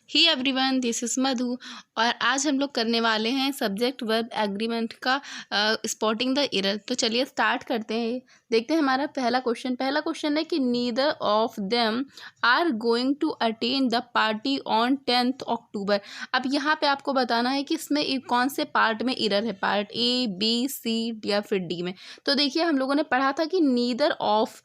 He everyone, this is मधु। और आज हम लोग करने वाले हैं सब्जेक्ट वर्ब एग्रीमेंट का स्पॉटिंग द एरर। तो चलिए स्टार्ट करते हैं। देखते हैं हमारा पहला क्वेश्चन है कि neither of them are going to attend the party on 10th October. अब यहाँ पे आपको बताना है कि इसमें कौन से पार्ट में एरर है, पार्ट ए, बी, सी या फिर डी में। तो देखिए हम लोगों ने पढ़ा था कि नीदर ऑफ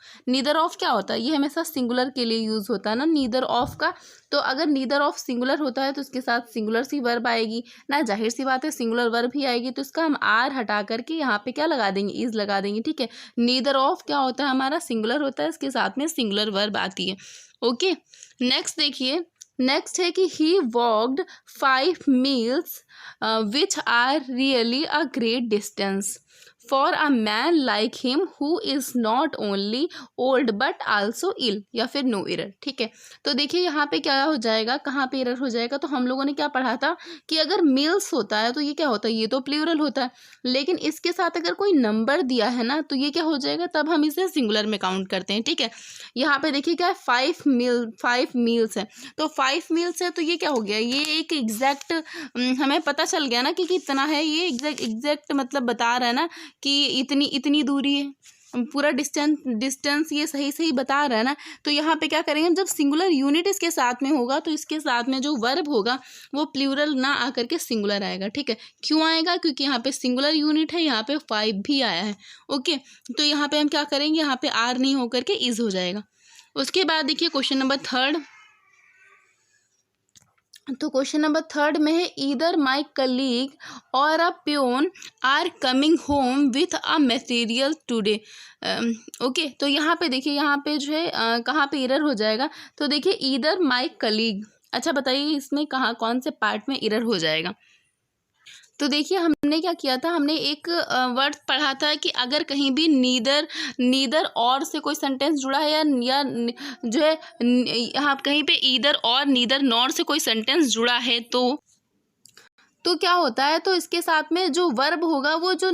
क्या होता है, ये हमेशा सिंगुलर के लिए यूज़ होता है ना, नीदर ऑफ का। तो अगर नीदर ऑफ सिंगुलर होता है तो उसके साथ सिंगुलर सी वर्ब आएगी ना, जाहिर सी बात है सिंगुलर वर्ब ही आएगी। तो इसका हम आर हटा करके यहाँ पे क्या लगा देंगे, इज लगा देंगे। ठीक है, नीदर ऑफ क्या होता है, हमारा सिंगुलर होता है, इसके साथ में सिंगुलर वर्ब आती है। ओके, नेक्स्ट देखिए, नेक्स्ट है कि he walked 5 miles which are really a great distance for a man like him who is not only old but also ill, या फिर नो एरर। ठीक है, तो देखिए यहाँ पे क्या हो जाएगा, कहाँ पे एरर हो जाएगा। तो हम लोगों ने क्या पढ़ा था कि अगर मील्स होता है तो ये क्या होता है, ये तो प्लूरल होता है, लेकिन इसके साथ अगर कोई नंबर दिया है ना तो ये क्या हो जाएगा, तब हम इसे सिंगुलर में काउंट करते हैं। ठीक है, यहाँ पे देखिए क्या है, 5 मील्स है, तो 5 मील्स है तो ये क्या हो गया, ये एक एग्जैक्ट हमें पता चल गया ना कि कितना है, ये एग्जैक्ट मतलब बता रहा है ना कि इतनी इतनी दूरी है, पूरा डिस्टेंस ये सही सही बता रहा है ना। तो यहाँ पे क्या करेंगे, जब सिंगुलर यूनिट इसके साथ में होगा तो इसके साथ में जो वर्ब होगा वो प्लूरल ना आकर के सिंगुलर आएगा। ठीक है, क्यों आएगा, क्योंकि यहाँ पे सिंगुलर यूनिट है, यहाँ पे 5 भी आया है। ओके, तो यहाँ पे हम क्या करेंगे, यहाँ पे आर नहीं होकर के इज हो जाएगा। उसके बाद देखिए क्वेश्चन नंबर 3। तो क्वेश्चन नंबर 3 में है ईदर माई कलीग और a peon are coming home with a material today. Okay, तो यहाँ पे देखिए, यहाँ पे जो है कहाँ पे एरर हो जाएगा। तो देखिए ईदर माई कलीग, अच्छा बताइए इसमें कहाँ कौन से पार्ट में एरर हो जाएगा। तो देखिए हमने क्या किया था, हमने एक वर्ड पढ़ा था कि अगर कहीं भी नीदर और से कोई सेंटेंस जुड़ा है या जो है यहाँ कहीं पे ईदर और नीदर नॉर से कोई सेंटेंस जुड़ा है तो क्या होता है, तो इसके साथ में जो वर्ब होगा वो जो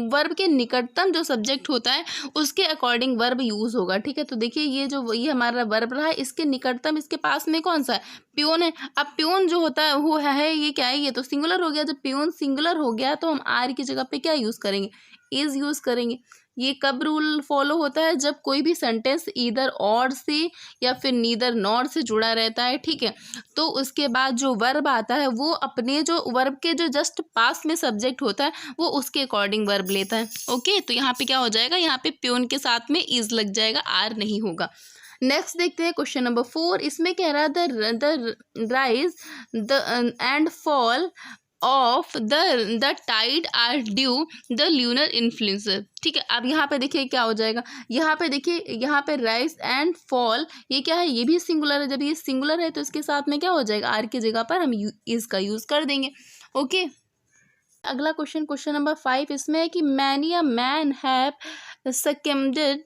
वर्ब के निकटतम जो सब्जेक्ट होता है उसके अकॉर्डिंग वर्ब यूज़ होगा। ठीक है, तो देखिए ये हमारा वर्ब रहा है, इसके निकटतम इसके पास में कौन सा है, प्योन है। अब प्योन जो होता है वो है ये क्या है, ये तो सिंगुलर हो गया। जब प्योन सिंगुलर हो गया तो हम आर की जगह पे क्या यूज़ करेंगे, इज यूज़ करेंगे। ये कब रूल फॉलो होता है, जब कोई भी सेंटेंस ईदर और से या फिर नीदर नॉर से जुड़ा रहता है। ठीक है, तो उसके बाद जो वर्ब आता है वो अपने जो वर्ब के जो जस्ट पास में सब्जेक्ट होता है वो उसके अकॉर्डिंग वर्ब लेता है। ओके, तो यहाँ पे क्या हो जाएगा, यहाँ पे प्योन के साथ में इज लग जाएगा, आर नहीं होगा। नेक्स्ट देखते हैं क्वेश्चन नंबर 4। इसमें कह रहा है the rise the and fall of the tide are due the lunar influencer. ठीक है, अब यहाँ पे देखिए क्या हो जाएगा, यहाँ पे देखिए, यहाँ पे राइज एंड फॉल ये क्या है, ये भी सिंगुलर है। जब ये सिंगुलर है तो इसके साथ में क्या हो जाएगा, आर की जगह पर हम इज का यूज कर देंगे। ओके, अगला क्वेश्चन नंबर 5। इसमें है कि many a man have succumbed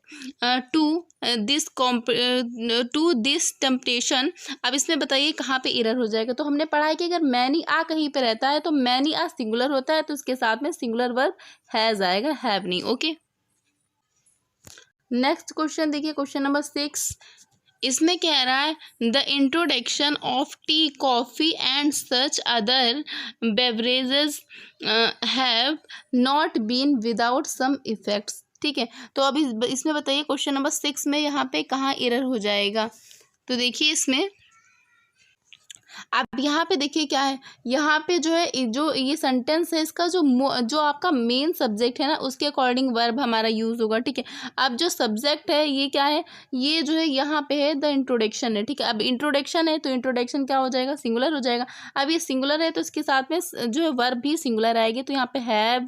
to this temptation. अब इसमें बताइए कहाँ पे एरर हो जाएगा। तो हमने पढ़ा है कि अगर मैनी आ कहीं पे रहता है तो मैनी आ सिंगुलर होता है तो उसके साथ में सिंगुलर वर्ब हैज आएगा, हैव नहीं। ओके, नेक्स्ट क्वेश्चन देखिए, क्वेश्चन नंबर 6। इसमें कह रहा है the introduction of tea, coffee and such other beverages have not been without some effects. ठीक है, तो अब इसमें बताइए क्वेश्चन नंबर 6 में यहाँ पे कहाँ एरर हो जाएगा। तो देखिए इसमें अब यहाँ पे देखिए क्या है, यहाँ पे जो है जो ये सेंटेंस है इसका जो आपका मेन सब्जेक्ट है ना उसके अकॉर्डिंग वर्ब हमारा यूज़ होगा। ठीक है, अब जो सब्जेक्ट है ये क्या है, ये जो है यहाँ पे है द इंट्रोडक्शन है। ठीक है, अब इंट्रोडक्शन है तो इंट्रोडक्शन क्या हो जाएगा, सिंगुलर हो जाएगा। अब ये सिंगुलर है तो इसके साथ में जो है वर्ब भी सिंगुलर आएगी, तो यहाँ पे हैव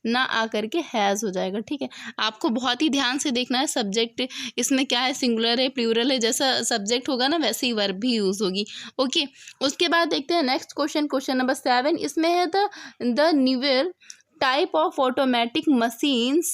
ना आकर के हैज़ हो जाएगा। ठीक है, आपको बहुत ही ध्यान से देखना है, सब्जेक्ट इसमें क्या है, सिंगुलर है, प्लूरल है, जैसा सब्जेक्ट होगा ना वैसे ही वर्ब भी यूज़ होगी। ओके, उसके बाद देखते हैं नेक्स्ट क्वेश्चन नंबर 7। इसमें है the newer type of automatic machines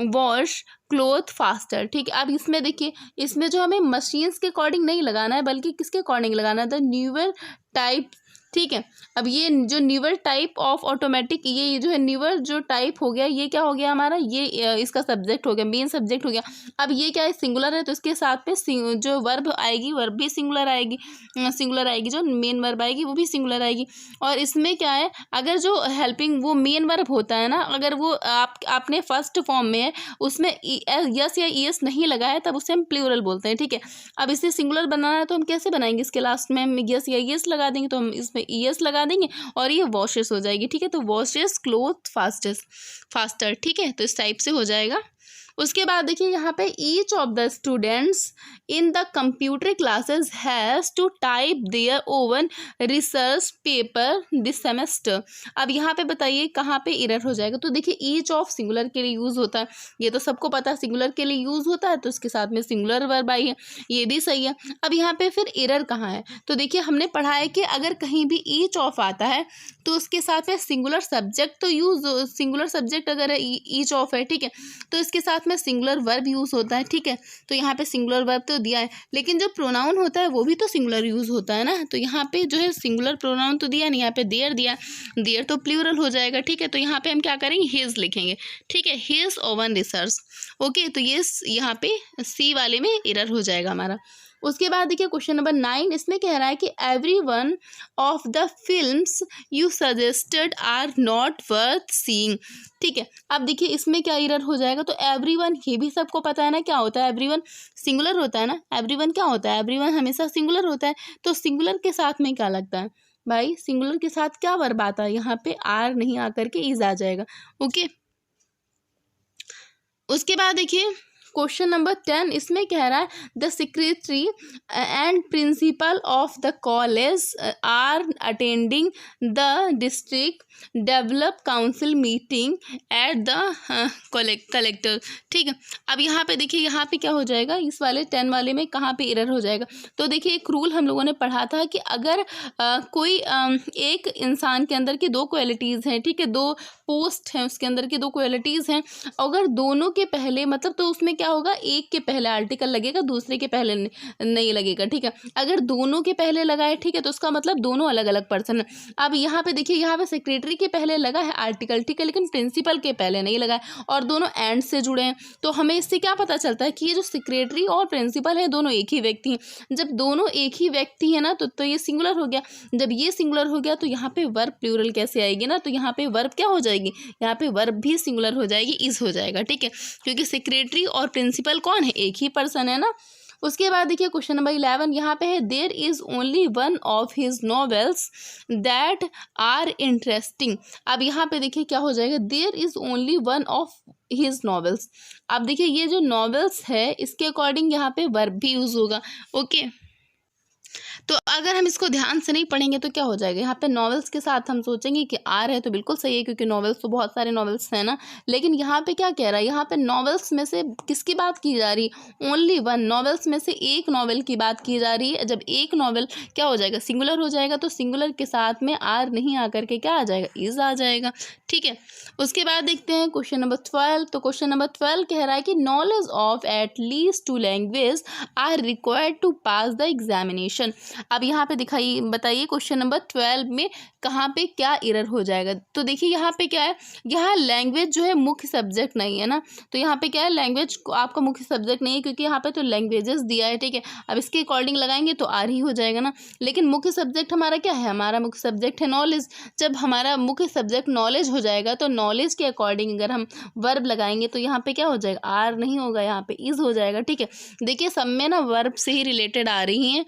wash cloth faster. ठीक है, अब इसमें देखिए, इसमें जो हमें मशीन्स के अकॉर्डिंग नहीं लगाना है बल्कि किसके अकॉर्डिंग लगाना है, द न्यूअर टाइप। ठीक है। अब ये जो न्यूअर टाइप ऑफ ऑटोमेटिक, ये जो है न्यूअर जो टाइप हो गया, ये क्या हो गया हमारा, ये इसका सब्जेक्ट हो गया, मेन सब्जेक्ट हो गया। अब ये क्या है, सिंगुलर है, तो इसके साथ में जो वर्ब आएगी, वर्ब भी सिंगुलर आएगी, सिंगुलर आएगी, जो मेन वर्ब आएगी वो भी सिंगुलर आएगी। और इसमें क्या है, अगर जो हेल्पिंग वो मेन वर्ब होता है ना, अगर वो आपने फर्स्ट फॉर्म में है, उसमें यस या ईएस नहीं लगा है, तब उसे हम प्लूरल बोलते हैं। ठीक है। अब इसे सिंगुलर बनाना है तो हम कैसे बनाएंगे, इसके लास्ट में हम यस या ईएस लगा देंगे, तो हम इसमें ईएस लगा देंगे और ये वॉशेस हो जाएगी। ठीक है। तो वॉशेस क्लोथ फास्टर। ठीक है। तो इस टाइप से हो जाएगा। उसके बाद देखिए यहाँ पे each of the students in the computer classes has to type their own research paper this semester. अब यहाँ पे बताइए कहाँ पे एरर हो जाएगा। तो देखिए ईच ऑफ सिंगुलर के लिए यूज़ होता है, ये तो सबको पता है सिंगुलर के लिए यूज़ होता है, तो इसके साथ में सिंगुलर वर्ब आई है, ये भी सही है। अब यहाँ पे फिर एरर कहाँ है, तो देखिए हमने पढ़ा है कि अगर कहीं भी ईच ऑफ आता है तो उसके साथ में सिंगुलर सब्जेक्ट तो यूज़, सिंगुलर सब्जेक्ट अगर ईच ऑफ है, ठीक है, तो इसके साथ में सिंगुलर वर्ब यूज़ होता है। ठीक है। तो यहाँ पे सिंगुलर वर्ब तो दिया है, लेकिन जो प्रोनाउन होता है वो भी तो सिंगुलर यूज़ होता है ना, तो यहाँ पे जो है सिंगुलर प्रोनाउन तो दिया नहीं, यहाँ पे देयर दिया, देयर तो प्लूरल हो जाएगा। ठीक है। तो यहाँ पे हम क्या करेंगे, हिज लिखेंगे। ठीक है। His oven research. ओके। तो ये यहाँ पे सी वाले में एरर हो जाएगा हमारा। उसके बाद देखिए क्वेश्चन नंबर 9, इसमें कह रहा है कि every one of the films you suggested are not worth seeing. ठीक है। अब देखिए इसमें क्या एरर हो जाएगा, तो एवरीवन, ये भी सबको पता है ना क्या होता है, एवरीवन सिंगुलर होता है ना, एवरीवन क्या होता है, एवरीवन हमेशा सिंगुलर होता है। तो सिंगुलर के साथ में क्या लगता है भाई, सिंगुलर के साथ क्या वर्ब आता है, यहाँ पे आर नहीं आकर के इज आ जाएगा। ओके। उसके बाद देखिए क्वेश्चन नंबर 10, इसमें कह रहा है the secretary and principal of the college are attending the district develop council meeting at the collector. ठीक है। अब यहाँ पे देखिए, यहाँ पे क्या हो जाएगा, इस वाले 10 वाले में कहाँ पे एरर हो जाएगा। तो देखिए एक रूल हम लोगों ने पढ़ा था कि अगर कोई एक इंसान के अंदर की दो क्वालिटीज़ हैं, ठीक है, दो पोस्ट हैं, उसके अंदर की दो क्वालिटीज़ हैं, अगर दोनों के पहले मतलब, तो उसमें क्या होगा, एक के पहले आर्टिकल लगेगा, दूसरे के पहले नहीं लगेगा। ठीक है। अगर दोनों के पहले लगा है, ठीक है, तो उसका मतलब दोनों अलग अलग पर्सन है। अब यहाँ पे देखिए, यहाँ पे सेक्रेटरी के पहले लगा है आर्टिकल, ठीक है, लेकिन प्रिंसिपल के पहले नहीं लगा है, और दोनों एंड से जुड़े हैं। तो हमें इससे क्या पता चलता है कि ये जो सेक्रेटरी और प्रिंसिपल है दोनों एक ही व्यक्ति हैं। जब दोनों एक ही व्यक्ति है ना, तो ये सिंगुलर हो गया। जब ये सिंगुलर हो गया तो यहाँ पे वर्ब प्लूरल कैसे आएगी ना, तो यहाँ पे वर्ब क्या हो जाएगी, यहाँ पे वर्ब भी सिंगुलर हो जाएगी, इज हो जाएगा। ठीक है। क्योंकि सेक्रेटरी और प्रिंसिपल कौन है, एक ही पर्सन है ना। उसके बाद देखिए क्वेश्चन नंबर 11, यहाँ पे है there is only one of his novels that are interesting. अब यहाँ पे देखिए क्या हो जाएगा, there is only one of his novels. अब देखिए ये जो नॉवेल्स है, इसके अकॉर्डिंग यहाँ पे वर्ब भी यूज होगा। ओके। तो अगर हम इसको ध्यान से नहीं पढ़ेंगे तो क्या हो जाएगा, यहाँ पे नॉवेल्स के साथ हम सोचेंगे कि आर है, तो बिल्कुल सही है, क्योंकि नॉवेल्स तो बहुत सारे नॉवेल्स हैं ना। लेकिन यहाँ पे क्या कह रहा है, यहाँ पे नॉवेल्स में से किसकी बात की जा रही है, ओनली वन, नॉवेल्स में से एक नॉवेल की बात की जा रही है। जब एक नॉवेल क्या हो जाएगा, सिंगुलर हो जाएगा, तो सिंगुलर के साथ में आर नहीं आकर के क्या आ जाएगा, इज आ जाएगा। ठीक है। उसके बाद देखते हैं क्वेश्चन नंबर 12। तो क्वेश्चन नंबर 12 कह रहा है कि knowledge of at least 2 language are required to pass the examination. अब यहाँ पे दिखाइए, बताइए क्वेश्चन नंबर 12 में कहाँ पे क्या एरर हो जाएगा। तो देखिए यहाँ पे क्या है, यहाँ लैंग्वेज जो है मुख्य सब्जेक्ट नहीं है ना, तो यहाँ पे क्या है, लैंग्वेज आपका मुख्य सब्जेक्ट नहीं है, क्योंकि यहाँ पे तो लैंग्वेजेस दिया है। ठीक है। अब इसके अकॉर्डिंग लगाएंगे तो आर ही हो जाएगा ना, लेकिन मुख्य सब्जेक्ट हमारा क्या है, हमारा मुख्य सब्जेक्ट है नॉलेज। जब हमारा मुख्य सब्जेक्ट नॉलेज हो जाएगा तो नॉलेज के अकॉर्डिंग अगर हम वर्ब लगाएंगे तो यहाँ पे क्या हो जाएगा, आर नहीं होगा, यहाँ पे इज हो जाएगा। ठीक है। देखिए सब में ना वर्ब से ही रिलेटेड आ रही हैं,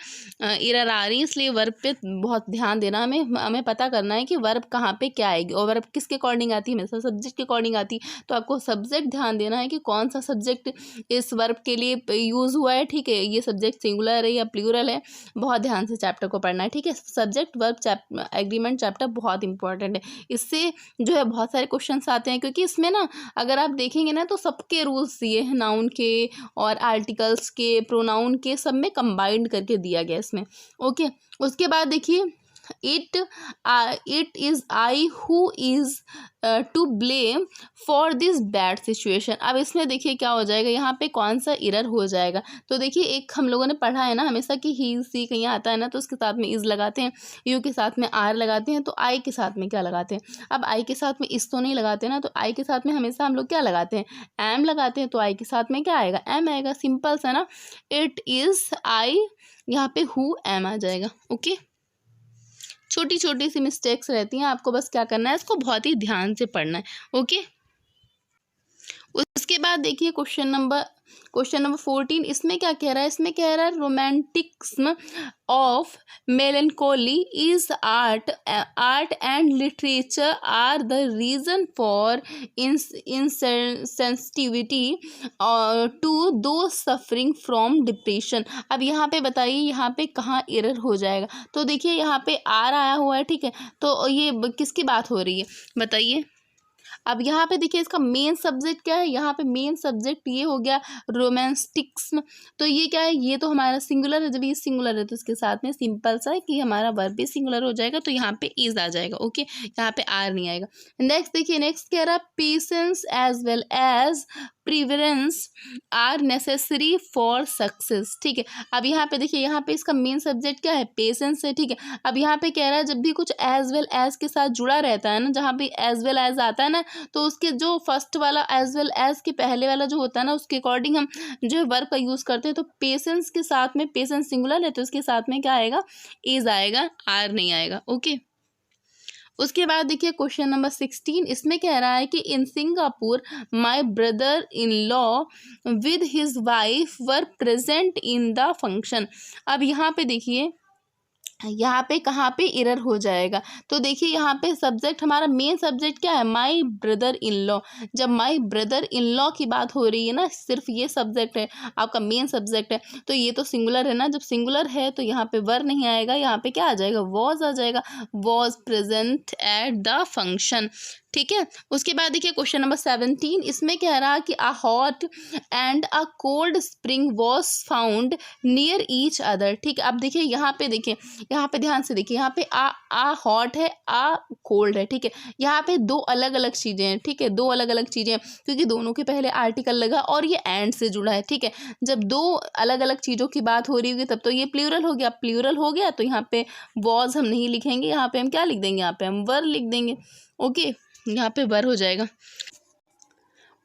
एरर आ रही है, इसलिए वर्ब पे बहुत ध्यान देना, हमें पता करना है कि वर्ब कहाँ पे क्या आएगी, और वर्ब किसके अकॉर्डिंग आती है, हमेशा सब्जेक्ट के अकॉर्डिंग आती है। तो आपको सब्जेक्ट ध्यान देना है कि कौन सा सब्जेक्ट इस वर्ब के लिए यूज़ हुआ है। ठीक है। ये सब्जेक्ट सिंगुलर है या प्लूरल है, बहुत ध्यान से चैप्टर को पढ़ना है। ठीक है। सब्जेक्ट वर्ब एग्रीमेंट चैप्टर बहुत इंपॉर्टेंट है, इससे जो है बहुत सारे क्वेश्चन आते हैं, क्योंकि इसमें ना अगर आप देखेंगे ना तो सबके रूल्स दिए हैं, नाउन के और आर्टिकल्स के, प्रोनाउन के, सब में कंबाइंड करके दिया गया इसमें। ओके। उसके बाद देखिए it is I who is to blame for this bad situation। अब इसमें देखिए क्या हो जाएगा, यहाँ पे कौन सा एरर हो जाएगा। तो देखिए एक हम लोगों ने पढ़ा है ना हमेशा कि ही सी कहीं आता है ना तो उसके साथ में इज लगाते हैं, यू के साथ में आर लगाते हैं, तो आई के साथ में क्या लगाते हैं। अब आई के साथ में इस तो नहीं लगाते ना, तो आई के साथ में हमेशा हम लोग क्या लगाते हैं, एम लगाते हैं। तो आई के साथ में क्या आएगा, एम आएगा, सिंपल सा ना। इट इज़ आई, यहाँ पे हु एम आ जाएगा। ओके, छोटी छोटी सी मिस्टेक्स रहती हैं, आपको बस क्या करना है, इसको बहुत ही ध्यान से पढ़ना है। ओके, उसके बाद देखिए क्वेश्चन नंबर 14, इसमें क्या कह रहा है, इसमें कह रहा है romanticism of melancholy is art and literature are the reason for insensitivity to those suffering from depression. अब यहाँ पे बताइए यहाँ पे कहाँ एरर हो जाएगा। तो देखिए यहाँ पे आर आया हुआ है, ठीक है, तो ये किसकी बात हो रही है बताइए। अब यहाँ पे देखिए इसका मेन सब्जेक्ट क्या है, यहाँ पे मेन सब्जेक्ट ये हो गया रोमांटिक्स्म। तो ये क्या है, ये तो हमारा सिंगुलर है, जब ये सिंगुलर है तो इसके साथ में सिंपल सा है कि हमारा वर्ब भी सिंगुलर हो जाएगा, तो यहाँ पे इज आ जाएगा। ओके, यहाँ पे आर नहीं आएगा। नेक्स्ट देखिए, नेक्स्ट कह रहा है patience as well as perseverance are necessary for success. ठीक है, अब यहाँ पे देखिए यहाँ पे इसका मेन सब्जेक्ट क्या है, पेशेंस है। ठीक है, अब यहाँ पे कह रहा है जब भी कुछ एज वेल एज के साथ जुड़ा रहता है ना, जहाँ पे एज वेल एज आता है ना, तो उसके जो फर्स्ट वाला एज वेल एज के पहले वाला जो होता है ना, उसके अकॉर्डिंग हम जो है वर्ब का यूज़ करते हैं। तो पेशेंस के साथ में, पेशेंस सिंगुलर है तो इसके साथ में क्या आएगा, इज आएगा, आर नहीं आएगा। ओके, उसके बाद देखिए क्वेश्चन नंबर 16, इसमें कह रहा है कि in Singapore my brother in law with his wife were present in the function. अब यहाँ पे देखिए यहाँ पे कहाँ पे एरर हो जाएगा। तो देखिए यहाँ पे सब्जेक्ट हमारा मेन सब्जेक्ट क्या है, माय ब्रदर इन लॉ। जब माय ब्रदर इन लॉ की बात हो रही है ना, सिर्फ ये सब्जेक्ट है आपका मेन सब्जेक्ट है, तो ये तो सिंगुलर है ना। जब सिंगुलर है तो यहाँ पे वर नहीं आएगा, यहाँ पे क्या आ जाएगा, वॉज आ जाएगा, was present at the function. ठीक है, उसके बाद देखिए क्वेश्चन नंबर 17, इसमें कह रहा है कि a hot and a cold spring was found near each other. ठीक है, अब देखिए यहाँ पे देखिए, यहाँ पे ध्यान से देखिए, यहाँ पे आ हॉट है, आ कोल्ड है। ठीक है, यहाँ पे दो अलग अलग चीज़ें हैं। ठीक है, दो अलग अलग चीज़ें हैं क्योंकि दोनों के पहले आर्टिकल लगा और ये एंड से जुड़ा है। ठीक है, जब दो अलग अलग चीज़ों की बात हो रही होगी तब तो ये प्लूरल हो गया, प्लूरल हो गया तो यहाँ पे वॉज हम नहीं लिखेंगे, यहाँ पे हम क्या लिख देंगे, यहाँ पे हम वर लिख देंगे। ओके, यहाँ पे वर हो जाएगा।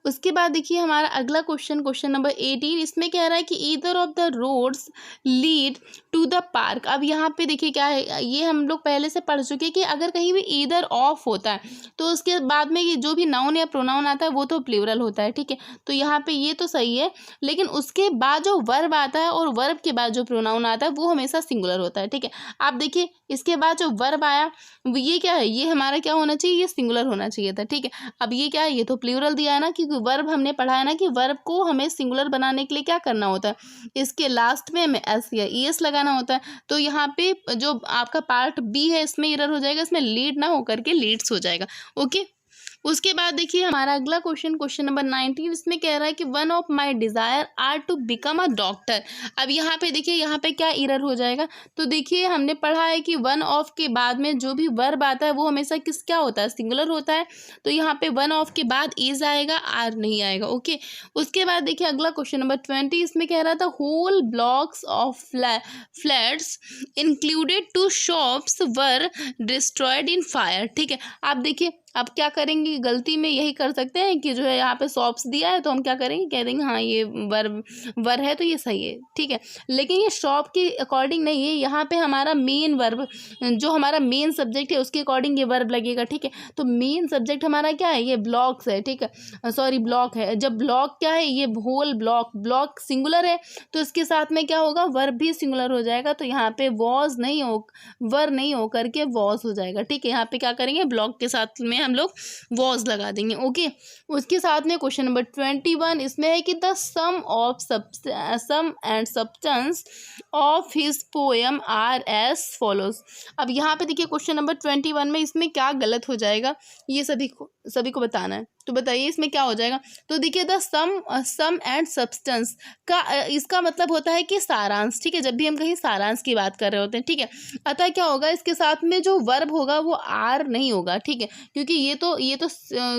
उसके बाद देखिए हमारा अगला क्वेश्चन नंबर 18, इसमें कह रहा है कि either of the roads lead to the park. अब यहाँ पे देखिए क्या है, ये हम लोग पहले से पढ़ चुके हैं कि अगर कहीं भी ईदर ऑफ होता है तो उसके बाद में ये जो भी नाउन या प्रोनाउन आता है वो तो प्लूरल होता है। ठीक है, तो यहाँ पे ये तो सही है, लेकिन उसके बाद जो वर्ब आता है और वर्ब के बाद जो प्रोनाउन आता है वो हमेशा सिंगुलर होता है। ठीक है, आप देखिए इसके बाद जो वर्ब आया ये क्या है, ये हमारा क्या होना चाहिए, ये सिंगुलर होना चाहिए था। ठीक है, अब ये क्या है, ये तो प्लूरल दिया है ना, क्योंकि वर्ब हमने पढ़ा है ना कि वर्ब को हमें सिंगुलर बनाने के लिए क्या करना होता है, इसके लास्ट में हमें एस या ई एस लगाना होता है। तो यहाँ पे जो आपका पार्ट बी है इसमें एरर हो जाएगा, इसमें लीड ना होकर के लीड्स हो जाएगा। ओके, उसके बाद देखिए हमारा अगला क्वेश्चन नंबर 19, इसमें कह रहा है कि one of my desire are to become a doctor. अब यहाँ पे देखिए यहाँ पे क्या एरर हो जाएगा। तो देखिए हमने पढ़ा है कि वन ऑफ के बाद में जो भी वर्ब आता है वो हमेशा क्या होता है, सिंगुलर होता है। तो यहाँ पे वन ऑफ के बाद इज आएगा, आर नहीं आएगा। ओके, उसके बाद देखिए अगला क्वेश्चन नंबर 20, इसमें कह रहा था whole blocks of flats included two shops were destroyed in fire. ठीक है, आप देखिए अब क्या करेंगे, गलती में यही कर सकते हैं कि जो है यहाँ पे शॉप्स दिया है तो हम क्या करेंगे, कह देंगे हाँ ये वर है तो ये सही है। ठीक है, लेकिन ये शॉप के अकॉर्डिंग नहीं है, यहाँ पे हमारा मेन वर्ब जो हमारा मेन सब्जेक्ट है उसके अकॉर्डिंग ये वर्ब लगेगा। ठीक है, तो मेन सब्जेक्ट हमारा क्या है, ये ब्लॉक्स है। ठीक है, सॉरी ब्लॉक है। जब ब्लॉक क्या है, ये होल ब्लॉक सिंगुलर है तो इसके साथ में क्या होगा, वर्ब भी सिंगुलर हो जाएगा। तो यहाँ पे वॉज नहीं हो, वर नहीं हो करके वॉज हो जाएगा। ठीक है, यहाँ पे क्या करेंगे, ब्लॉक के साथ में हम लोग वॉज लगा देंगे। ओके, उसके साथ में क्वेश्चन नंबर 21, इसमें है कि the sum and substance of his poem are as follows. अब यहाँ पे देखिए क्वेश्चन नंबर 21 में इसमें क्या गलत हो जाएगा, ये सभी सभी को बताना है। तो बताइए इसमें क्या हो जाएगा। तो देखिए द सम एंड सब्सटेंस का इसका मतलब होता है कि सारांश, ठीक है, जब भी हम कहीं सारांश की बात कर रहे होते हैं, ठीक है। अतः क्या होगा, इसके साथ में जो वर्ब होगा वो आर नहीं होगा, ठीक है, क्योंकि ये तो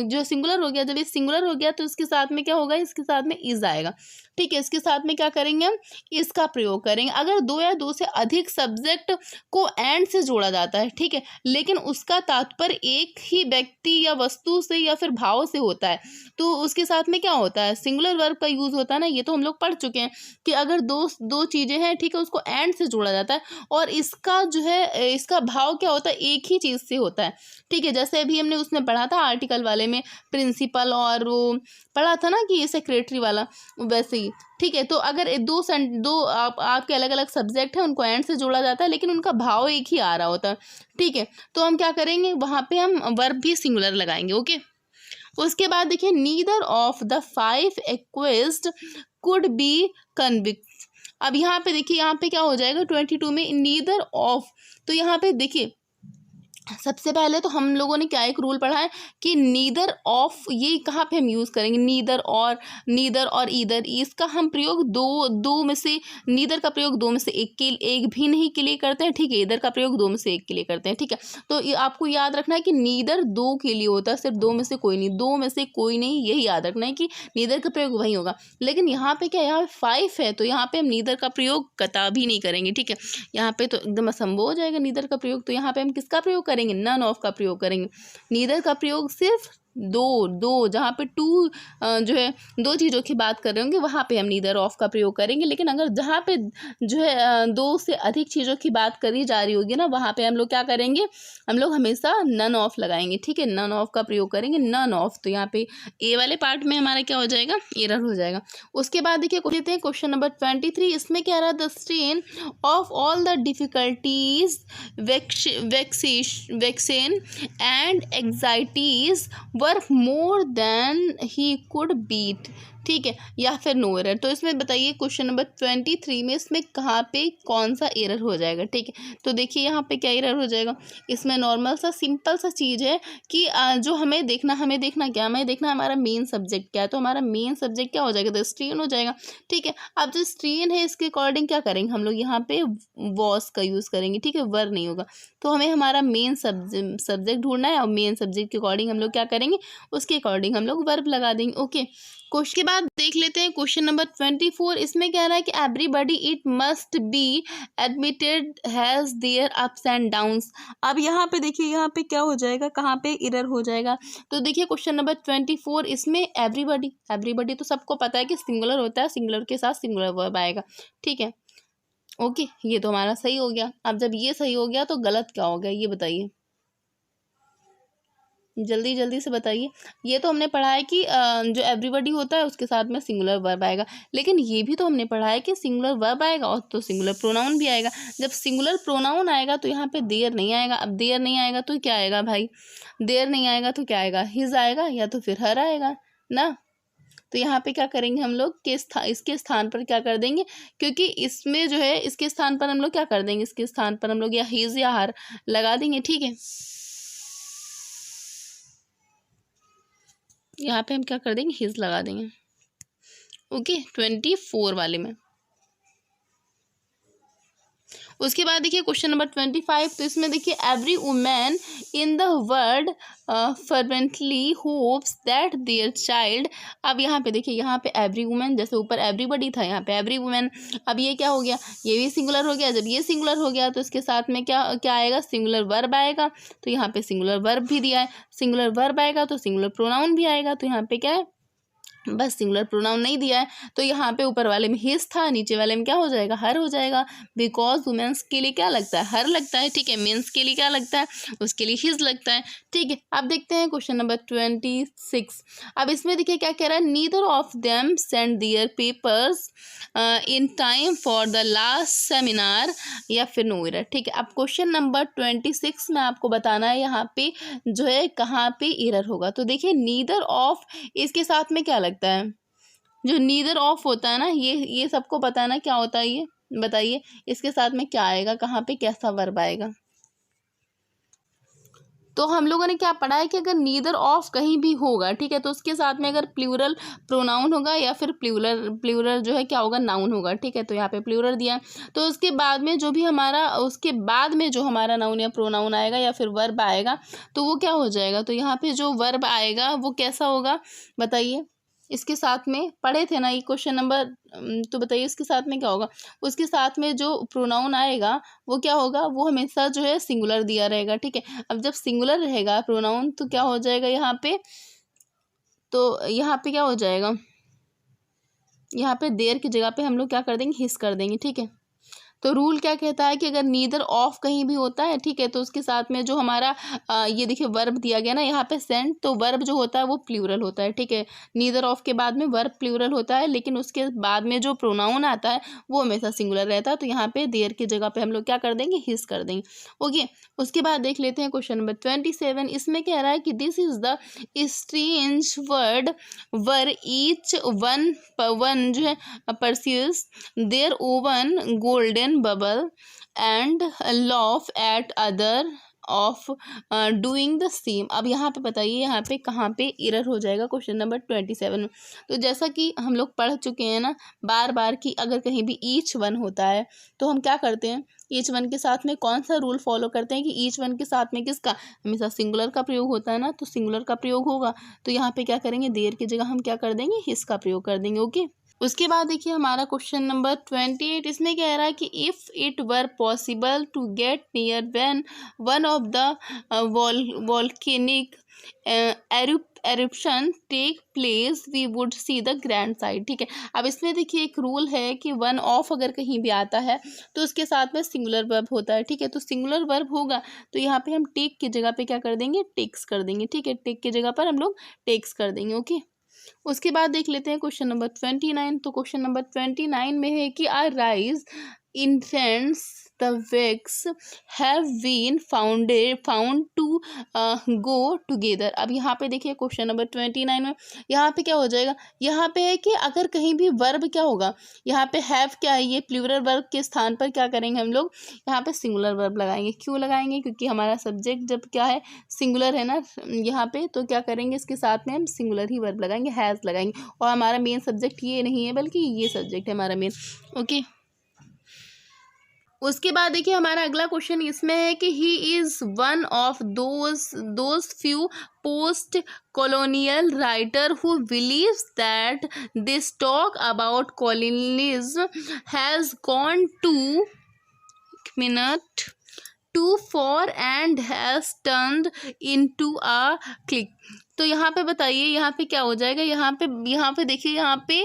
जो सिंगुलर हो गया, जब ये सिंगुलर हो गया तो इसके साथ में क्या होगा, इसके साथ में इज आएगा, ठीक है। इसके साथ में क्या करेंगे हम, इसका प्रयोग करेंगे। अगर दो या दो से अधिक सब्जेक्ट को एंड से जोड़ा जाता है, ठीक है, लेकिन उसका तात्पर्य एक ही व्यक्ति या वस्तु से या फिर भाव से होता है, तो उसके साथ में क्या होता है, सिंगुलर वर्ब का यूज होता है ना। ये तो हम लोग पढ़ चुके हैं कि अगर दो चीजें हैं, ठीक है, उसको एंड से जोड़ा जाता है और इसका जो है इसका भाव क्या होता है, एक ही चीज से होता है, ठीक है। जैसे अभी हमने उसमें पढ़ा था आर्टिकल वाले में, प्रिंसिपल और वो पढ़ा था ना कि ये सेक्रेटरी वाला, वैसे ही, ठीक है। तो अगर दो आपके अलग अलग सब्जेक्ट हैं, उनको एंड से जोड़ा जाता है लेकिन उनका भाव एक ही आ रहा होता है, ठीक है। तो हम क्या करेंगे, वहाँ पे हम वर्ब भी सिंगुलर लगाएंगे, ओके। उसके बाद देखिए neither of the 5 aqueous could be convict. अब यहाँ पे देखिए, यहाँ पे क्या हो जाएगा 22 में, नीदर ऑफ। तो यहाँ पे देखिए सबसे पहले तो हम लोगों ने क्या एक रूल पढ़ा है कि नीदर ऑफ, ये कहाँ पे हम यूज़ करेंगे, नीदर और ईदर, इसका हम प्रयोग दो में से, नीदर का प्रयोग दो में से एक भी नहीं के लिए करते हैं, ठीक है। ईदर का प्रयोग दो में से एक के लिए करते हैं, ठीक है। तो ये आपको याद रखना है कि नीदर दो के लिए होता है, सिर्फ दो में से कोई नहीं, दो में से कोई नहीं, यही याद रखना है कि नीदर का प्रयोग वही होगा। लेकिन यहाँ पे क्या, यहाँ पे 5 है तो यहाँ पे हम नीदर का प्रयोग कतई नहीं करेंगे, ठीक है। यहाँ पे तो एकदम असंभव हो जाएगा नीदर का प्रयोग, तो यहाँ पे हम किसका प्रयोग करेंगे, नन ऑफ का प्रयोग करेंगे। नीदर का प्रयोग सिर्फ दो जहाँ पे टू जो है दो चीज़ों की बात कर रहे होंगे वहाँ पे हम नीदर ऑफ का प्रयोग करेंगे। लेकिन अगर जहाँ पे जो है दो से अधिक चीज़ों की बात करी जा रही होगी ना, वहाँ पे हम लोग क्या करेंगे, हम लोग हमेशा नन ऑफ लगाएंगे, ठीक है। नन ऑफ का प्रयोग करेंगे, नन ऑफ। तो यहाँ पे ए वाले पार्ट में हमारा क्या हो जाएगा, एरर हो जाएगा। उसके बाद देखिए लेते हैं क्वेश्चन नंबर 23। इसमें क्या रहा, the strain of all the difficulties vexations and anxieties were more than he could bear, ठीक है, या फिर नो एरर। तो इसमें बताइए क्वेश्चन नंबर 23 में इसमें कहाँ पे कौन सा एरर हो जाएगा, ठीक है। तो देखिए यहाँ पे क्या एरर हो जाएगा, इसमें नॉर्मल सा सिंपल सा चीज़ है कि जो हमें देखना क्या, हमें देखना हमारा मेन सब्जेक्ट क्या है। तो हमारा मेन सब्जेक्ट क्या हो जाएगा, तो स्ट्रेन हो जाएगा, ठीक है। अब जो स्ट्रेन है इसके अकॉर्डिंग क्या करेंगे हम लोग, यहाँ पे वॉस का यूज़ करेंगे, ठीक है, वर नहीं होगा। तो हमें हमारा मेन सब्जेक्ट ढूंढना है और मेन सब्जेक्ट के अकॉर्डिंग हम लोग क्या करेंगे, उसके अकॉर्डिंग हम लोग वर्ब लगा देंगे, ओके। क्वेश्चन के बाद देख लेते हैं क्वेश्चन नंबर 24। इसमें कह रहा है कि everybody it must be admitted has their ups and downs. अब यहाँ पे देखिए, यहाँ पे क्या हो जाएगा, कहाँ पे एरर हो जाएगा। तो देखिए क्वेश्चन नंबर 24, इसमें एवरीबॉडी तो सबको पता है कि सिंगुलर होता है, सिंगुलर के साथ सिंगुलर वर्ब आएगा, ठीक है, ओके। ये तो हमारा सही हो गया। अब जब ये सही हो गया तो गलत क्या हो गया, ये बताइए, जल्दी जल्दी से बताइए। ये तो हमने पढ़ा है कि जो एवरीबॉडी होता है उसके साथ में सिंगुलर वर्ब आएगा, लेकिन ये भी तो हमने पढ़ा है कि सिंगुलर वर्ब आएगा और तो सिंगुलर प्रोनाउन भी आएगा। जब सिंगुलर प्रोनाउन आएगा तो यहाँ पे देयर नहीं आएगा। अब देयर नहीं आएगा तो क्या आएगा भाई, देयर नहीं आएगा तो क्या आएगा, हिज आएगा या तो फिर हर आएगा ना। तो यहाँ पे क्या करेंगे हम लोग के इसके स्थान पर क्या कर देंगे, क्योंकि इसमें जो है इसके स्थान पर हम लोग क्या कर देंगे, इसके स्थान पर हम लोग या हिज या हर लगा देंगे, ठीक है। यहाँ पे हम क्या कर देंगे, हिज लगा देंगे, ओके, 24 वाले में। उसके बाद देखिए क्वेश्चन नंबर 25। तो इसमें देखिए every woman in the world fervently hopes that their child. अब यहाँ पे देखिए, यहाँ पे एवरी वुमेन, जैसे ऊपर एवरीबॉडी था, यहाँ पे एवरी वुमेन। अब ये क्या हो गया, ये भी सिंगुलर हो गया। जब ये सिंगुलर हो गया तो इसके साथ में क्या क्या आएगा, सिंगुलर वर्ब आएगा। तो यहाँ पे सिंगुलर वर्ब भी दिया है, सिंगुलर वर्ब आएगा तो सिंगुलर प्रोनाउन भी आएगा। तो यहाँ पे क्या है, बस सिंगुलर प्रोनाउन नहीं दिया है। तो यहाँ पे ऊपर वाले में हिज था, नीचे वाले में क्या हो जाएगा, हर हो जाएगा। बिकॉज वुमेन्स के लिए क्या लगता है, हर लगता है, ठीक है। मेंस के लिए क्या लगता है, उसके लिए हिज लगता है, ठीक है। अब देखते हैं क्वेश्चन नंबर 26। अब इसमें देखिए क्या कह रहा है, neither of them send their papers in time for the last seminar या फिर नो एरर, ठीक है। अब क्वेश्चन नंबर 26 में आपको बताना है यहाँ पे जो है कहाँ पे एरर होगा। तो देखिए नीदर ऑफ, इसके साथ में क्या लगता है, जो नीदर ऑफ होता है ना, ये सबको पता है ना क्या होता है, ये बताइए इसके साथ में क्या आएगा, कहाँ पे कैसा वर्ब आएगा। तो हम लोगों ने क्या पढ़ा है कि अगर नीदर ऑफ कहीं भी होगा, ठीक है, तो उसके साथ में अगर प्लूरल प्रोनाउन होगा या फिर प्लूरल जो है क्या होगा, नाउन होगा, ठीक है। तो यहाँ पे प्लूरल दिया है, तो उसके बाद में जो हमारा नाउन या प्रोनाउन आएगा या फिर वर्ब आएगा तो वो क्या हो जाएगा, तो यहाँ पे जो वर्ब आएगा वो कैसा होगा बताइए। इसके साथ में पढ़े थे ना ये क्वेश्चन नंबर, तो बताइए इसके साथ में क्या होगा। उसके साथ में जो प्रोनाउन आएगा वो क्या होगा, वो हमेशा जो है सिंगुलर दिया रहेगा, ठीक है। अब जब सिंगुलर रहेगा प्रोनाउन तो क्या हो जाएगा यहाँ पे, तो यहाँ पे क्या हो जाएगा, यहाँ पे देयर की जगह पे हम लोग क्या कर देंगे, हिस कर देंगे, ठीक है। तो रूल क्या कहता है कि अगर नीदर ऑफ कहीं भी होता है, ठीक है, तो उसके साथ में जो हमारा ये देखिए वर्ब दिया गया ना यहाँ पे सेंट, तो वर्ब जो होता है वो प्लूरल होता है, ठीक है। नीदर ऑफ के बाद में वर्ब प्लूरल होता है, लेकिन उसके बाद में जो प्रोनाउन आता है वो हमेशा सिंगुलर रहता है। तो यहाँ पे देयर की जगह पे हम लोग क्या कर देंगे, हिस कर देंगे, ओके। उसके बाद देख लेते हैं क्वेश्चन नंबर 27। इसमें कह रहा है कि this is the strange word were each one जो है pursues their own golden bubble and laugh at other of doing the same। अब यहाँ पे बताइए यहाँ पे कहाँ पे एरर हो जाएगा क्वेश्चन नंबर 27 में। तो जैसा कि हम लोग पढ़ चुके हैं ना बार बार कि अगर कहीं भी ईच वन होता है तो हम क्या करते हैं, ईच वन के साथ में कौन सा रूल फॉलो करते हैं कि ईच वन के साथ में किसका, हमेशा सिंगुलर का प्रयोग होता है ना, तो सिंगुलर का प्रयोग होगा। तो यहाँ पे क्या करेंगे, देर की जगह हम क्या कर देंगे, हिस का प्रयोग कर देंगे, ओके। उसके बाद देखिए हमारा क्वेश्चन नंबर 28। इसमें कह रहा है कि if it were possible to get near when one of the volcanic eruption take place we would see the grand side, ठीक है। अब इसमें देखिए एक रूल है कि वन ऑफ अगर कहीं भी आता है तो उसके साथ में सिंगुलर वर्ब होता है, ठीक है। तो सिंगुलर वर्ब होगा तो यहाँ पे हम टेक की जगह पे क्या कर देंगे, टेक्स कर देंगे, ठीक है। टेक की जगह पर हम लोग टेक्स कर देंगे, ओके। उसके बाद देख लेते हैं क्वेश्चन नंबर 29। तो क्वेश्चन नंबर 29 में है कि are rise infants the wax have been found to go together. अब यहाँ पे देखिए क्वेश्चन नंबर 29 में यहाँ पे क्या हो जाएगा, यहाँ पे है कि अगर कहीं भी वर्ब क्या होगा, यहाँ पे हैव क्या है, ये प्लूरल वर्ब के स्थान पर क्या करेंगे हम लोग, यहाँ पे सिंगुलर वर्ब लगाएंगे। क्यों लगाएंगे, क्योंकि हमारा सब्जेक्ट जब क्या है सिंगुलर है ना यहाँ पे, तो क्या करेंगे इसके साथ में हम सिंगुलर ही वर्ब लगाएंगे, हैज़ लगाएंगे। और हमारा मेन सब्जेक्ट ये नहीं है बल्कि ये सब्जेक्ट है हमारा मेन, ओके। उसके बाद देखिए हमारा अगला क्वेश्चन इसमें है कि he is one of those few post colonial writer who believes that this talk about colonialism has gone too far and has turned into a clique। तो यहाँ पे बताइए यहाँ पे क्या हो जाएगा, यहाँ पे देखिए यहाँ पे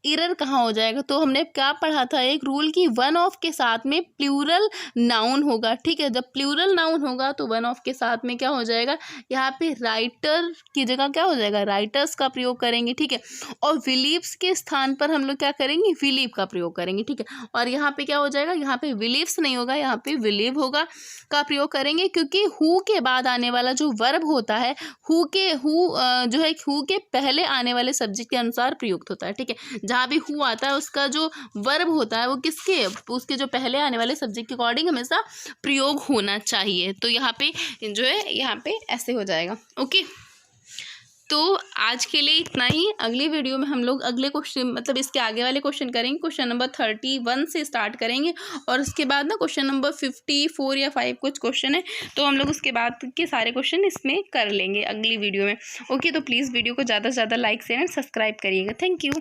एरर कहाँ हो जाएगा। तो हमने क्या पढ़ा था एक रूल की वन ऑफ के साथ में प्लूरल नाउन होगा, ठीक है। जब प्लूरल नाउन होगा तो वन ऑफ के साथ में क्या हो जाएगा, यहाँ पे राइटर की जगह क्या हो जाएगा, राइटर्स का प्रयोग करेंगे, ठीक है। और विलीव्स के स्थान पर हम लोग क्या करेंगे, विलीव का प्रयोग करेंगे, ठीक है। और यहाँ पे क्या हो जाएगा, यहाँ पे विलीव्स नहीं होगा, यहाँ पे विलीव होगा का प्रयोग करेंगे, क्योंकि हु के बाद आने वाला जो वर्ब होता है हु के पहले आने वाले सब्जेक्ट के अनुसार प्रयुक्त होता है, ठीक है। जहाँ भी हु आता है उसका जो वर्ब होता है वो उसके जो पहले आने वाले सब्जेक्ट के अकॉर्डिंग हमेशा प्रयोग होना चाहिए। तो यहाँ पे जो है यहाँ पे ऐसे हो जाएगा, ओके। तो आज के लिए इतना ही। अगली वीडियो में हम लोग अगले क्वेश्चन मतलब इसके आगे वाले क्वेश्चन करेंगे, क्वेश्चन नंबर 31 से स्टार्ट करेंगे और उसके बाद ना क्वेश्चन नंबर 54 या 5 कुछ क्वेश्चन है, तो हम लोग उसके बाद के सारे क्वेश्चन इसमें कर लेंगे अगली वीडियो में, ओके। तो प्लीज़ वीडियो को ज़्यादा से ज़्यादा लाइक शेयर एंड सब्सक्राइब करिएगा। Thank you.